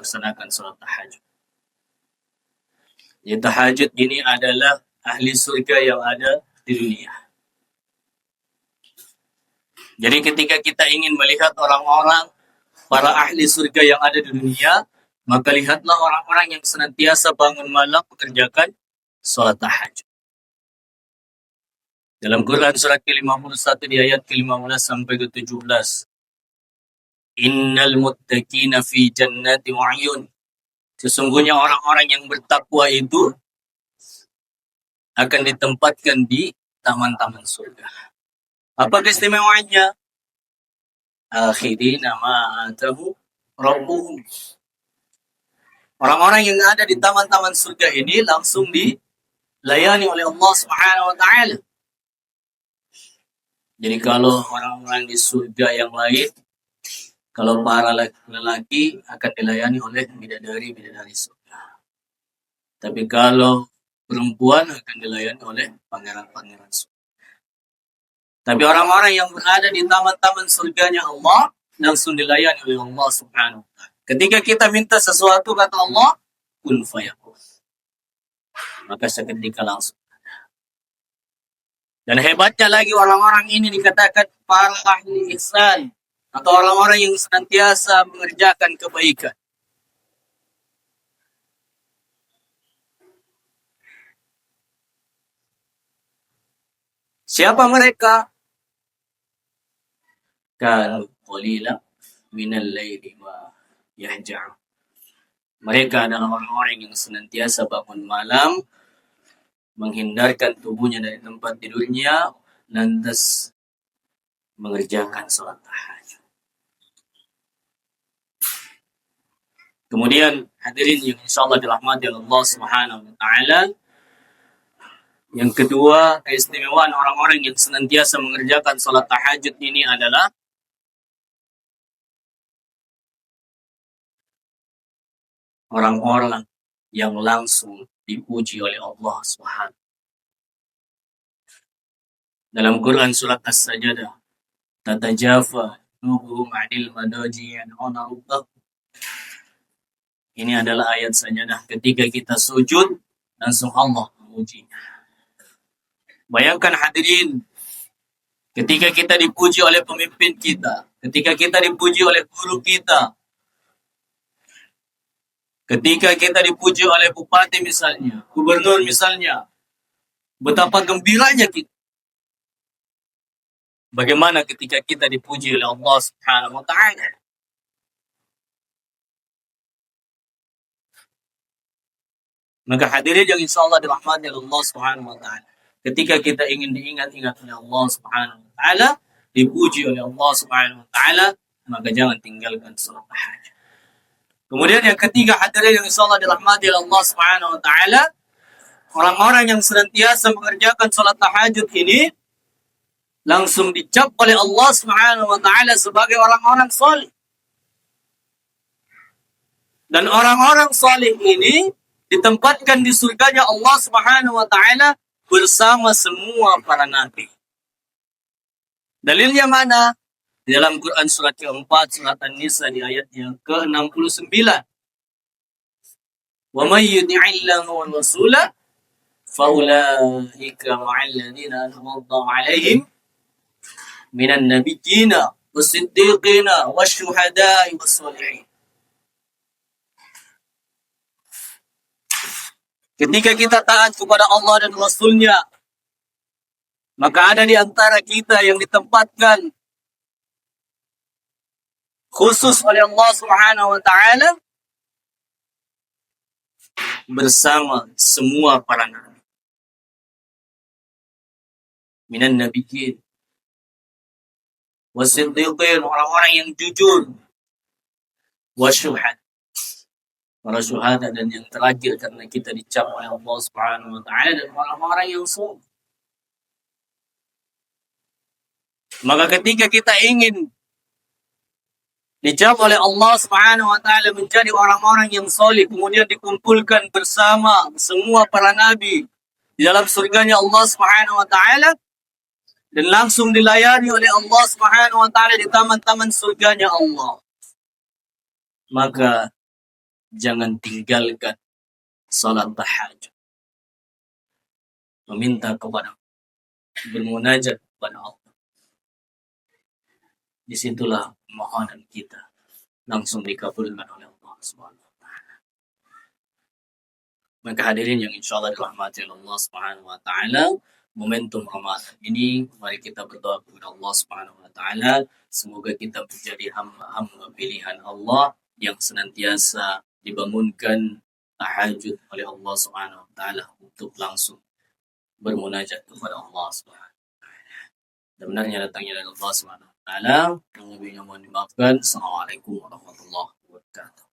melaksanakan salat tahajud. Ya, tahajud ini adalah ahli surga yang ada di dunia. Jadi ketika kita ingin melihat orang-orang, para ahli surga yang ada di dunia, maka lihatlah orang-orang yang senantiasa bangun malam mengerjakan salat tahajud. Dalam Quran surat ke-51 di ayat ke-15 sampai ke-17. Innal muttaqina fi jannati wa 'uyun. Sesungguhnya orang-orang yang bertakwa itu akan ditempatkan di taman-taman surga. Apa keistimewaannya? Akhirina ma atahu rabbuhum. Orang-orang yang ada di taman-taman surga ini langsung dilayani oleh Allah Subhanahu wa taala. Jadi kalau orang-orang di surga yang lain, kalau para lelaki akan dilayani oleh bidadari-bidadari surga. Tapi kalau perempuan akan dilayani oleh pangeran-pangeran surga. Tapi orang-orang yang berada di taman-taman surganya Allah langsung dilayani oleh Allah Subhanahu wa taala. Ketika kita minta sesuatu kata Allah, kun fayakun. Maka seketika langsung. Dan hebatnya lagi orang-orang ini dikatakan para ahli ihsan atau orang-orang yang senantiasa mengerjakan kebaikan. Siapa mereka? Kanu qalila minal laili ma yahja'un. Mereka adalah orang-orang yang senantiasa bangun malam, menghindarkan tubuhnya dari tempat tidurnya, lantas mengerjakan salat tahajud. Kemudian hadirin yang insyaallah dirahmati Allah Subhanahu wa taala, yang kedua, keistimewaan orang-orang yang senantiasa mengerjakan salat tahajud ini adalah orang-orang yang langsung dipuji oleh Allah Subhanahu. Dalam Quran surat As-Sajdah, tatajafa junubuhum 'anil madaji yad'una rabbahum. Ini adalah ayat sajadah ketika kita sujud langsung Allah memujinya. Bayangkan hadirin, ketika kita dipuji oleh pemimpin kita, ketika kita dipuji oleh guru kita, ketika kita dipuji oleh bupati misalnya, gubernur misalnya, betapa gembiranya kita. Bagaimana ketika kita dipuji oleh Allah Subhanahu wa taala? Maka hadirin yang insyaallah dirahmati Allah Subhanahu wa taala, ketika kita ingin diingat-ingat oleh Allah Subhanahu wa taala, dipuji oleh Allah Subhanahu wa taala, maka jangan tinggalkan salat tahajud. Kemudian yang ketiga, hadirin yang insyaallah dirahmati Allah Subhanahu wa taala, orang-orang yang senantiasa mengerjakan salat tahajud ini langsung dicap oleh Allah Subhanahu wa taala sebagai orang-orang saleh. Dan orang-orang saleh ini ditempatkan di surganya Allah Subhanahu wa taala bersama semua para nabi. Dalilnya mana? Di dalam Quran surat keempat, surat An-Nisa di ayat yang ke-69. Wa may yuti'illahu wa rasulahu fa ulaika ma'al ladzina an'ama Allahu 'alaihim minan nabiyyina was-siddiqina wasyuhada'i was-shalihin. Ketika kita taat kepada Allah dan Rasul-Nya, maka ada di antara kita yang ditempatkan khusus oleh Allah Subhanahu wa taala bersama semua para nabi. Minan nabiyyin was-siddiqin, orang-orang yang jujur, wasyuhad, para syuhada, dan yang terakhir karena kita dicap oleh Allah Subhanahu wa taala, dan orang-orang yang saleh. Maka ketika kita ingin dicap oleh Allah Subhanahu wa taala menjadi orang-orang yang saleh, kemudian dikumpulkan bersama semua para nabi di dalam surganya Allah Subhanahu wa taala, dan langsung dilayani oleh Allah Subhanahu wa taala di taman-taman surganya Allah, maka jangan tinggalkan salat tahajud. Meminta kepada, bermunajat kepada Allah. Disitulah mohon kita langsung dikabulkan oleh Allah Subhanahu wa taala. Maka hadirin yang insyaallah dirahmati Allah Subhanahu wa taala, momentum Ramadan ini mari kita berdoa kepada Allah Subhanahu wa taala semoga kita menjadi hamba-hamba pilihan Allah yang senantiasa dibangunkan tahajud oleh Allah Subhanahu wa taala untuk langsung bermunajat kepada Allah Subhanahu wa taala. Dan benarnya datangnya dari Allah Subhanahu wa taala, yang lebihnya mohon dimaafkan. Assalamualaikum warahmatullahi wabarakatuh.